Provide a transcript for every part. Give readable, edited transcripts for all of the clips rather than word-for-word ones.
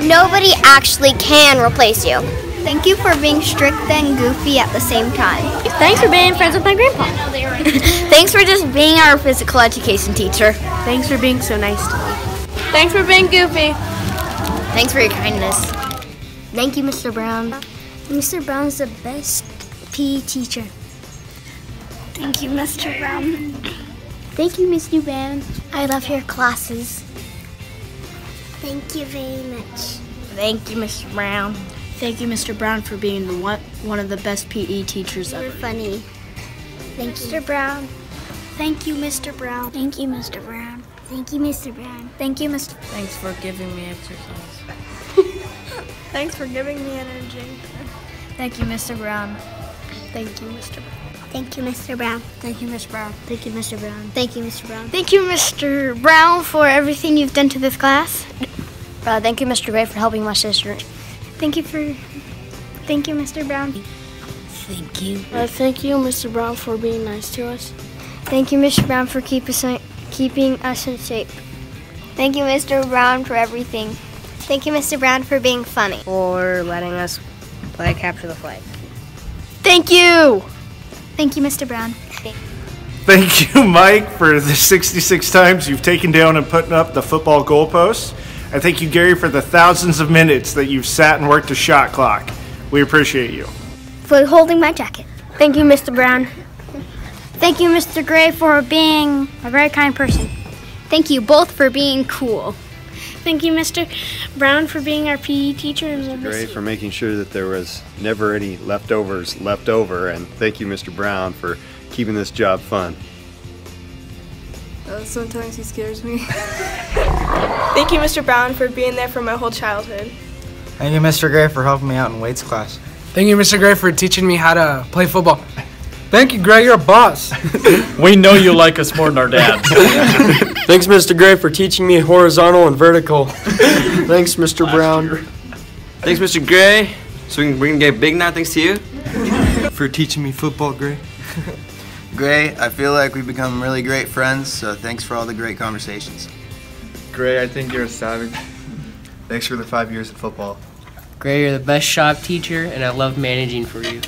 nobody actually can replace you. Thank you for being strict and goofy at the same time. Thanks for being friends with my grandpa. Thanks for just being our physical education teacher. Thanks for being so nice to me. Thanks for being goofy. Thanks for your kindness. Thank you, Mr. Brown. Mr. Brown's the best PE teacher. Thank you, Mr. Brown. Thank you, Mr. Brown. I love your classes. Thank you very much. Thank you, Mr. Brown. Thank you, Mr. Brown, for being one of the best PE teachers ever. You're funny. Thank you, Mr. Brown. Thank you, Mr. Brown. Thank you, Mr. Brown. Thank you, Mr. Brown. Thank you, Mr. Thanks for giving me exercise. Thanks for giving me energy. Thank you, Mr. Brown. Thank you, Mr. Brown. Thank you, Mr. Brown. Thank you, Mr. Brown. Thank you, Mr. Brown. Thank you, Mr. Brown. Thank you, Mr. Brown, for everything you've done to this class. Thank you, Mr. Gray, for helping my sister. Thank you, Mr. Brown. Thank you. Thank you, Mr. Brown, for being nice to us. Thank you, Mr. Brown, for keeping us in shape. Thank you, Mr. Brown, for everything. Thank you, Mr. Brown, for being funny. For letting us play capture the flag. Thank you! Thank you, Mr. Brown. Thank you, Mike, for the 66 times you've taken down and putting up the football goalposts. And thank you, Gary, for the thousands of minutes that you've sat and worked a shot clock. We appreciate you. For holding my jacket. Thank you, Mr. Brown. Thank you, Mr. Gray, for being a very kind person. Thank you both for being cool. Thank you, Mr. Brown, for being our PE teacher. And Gray for making sure that there was never any leftovers left over. And thank you, Mr. Brown, for keeping this job fun. Sometimes he scares me. Thank you, Mr. Brown, for being there for my whole childhood. Thank you, Mr. Gray, for helping me out in weights class. Thank you, Mr. Gray, for teaching me how to play football. Thank you, Gray, you're a boss. We know you like us more than our dads. Thanks, Mr. Gray, for teaching me horizontal and vertical. Thanks, Mr. Brown. Thanks, Mr. Gray. So we can get big now, thanks to you. For teaching me football, Gray. Gray, I feel like we've become really great friends, so thanks for all the great conversations. Gray, I think you're a savage. Thanks for the 5 years of football. Gray, you're the best shop teacher, and I love managing for you.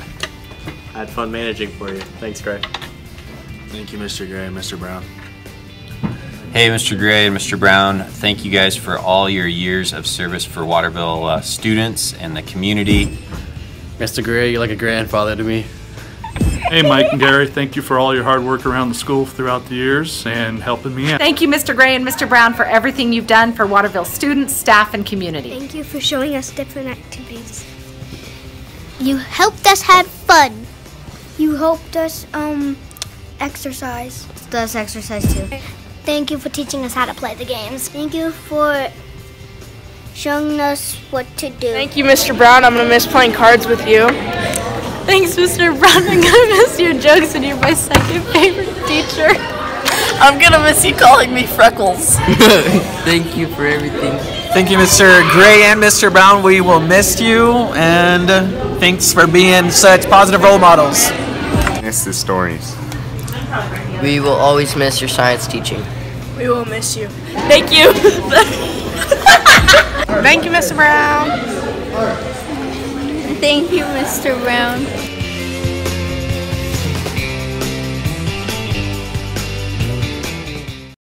I had fun managing for you. Thanks, Gray. Thank you, Mr. Gray and Mr. Brown. Hey, Mr. Gray and Mr. Brown, thank you guys for all your years of service for Waterville students and the community. Mr. Gray, you're like a grandfather to me. Hey, Mike and Gary, thank you for all your hard work around the school throughout the years and helping me out. Thank you, Mr. Gray and Mr. Brown, for everything you've done for Waterville students, staff, and community. Thank you for showing us different activities. You helped us have fun. You helped us exercise. Does exercise too. Thank you for teaching us how to play the games. Thank you for showing us what to do. Thank you, Mr. Brown. I'm going to miss playing cards with you. Thanks, Mr. Brown. I'm gonna miss your jokes, and you're my second favorite teacher. I'm gonna miss you calling me Freckles. Thank you for everything. Thank you, Mr. Gray and Mr. Brown. We will miss you, and thanks for being such positive role models. Miss the stories. We will always miss your science teaching. We will miss you. Thank you. Thank you, Mr. Brown. Thank you, Mr. Brown.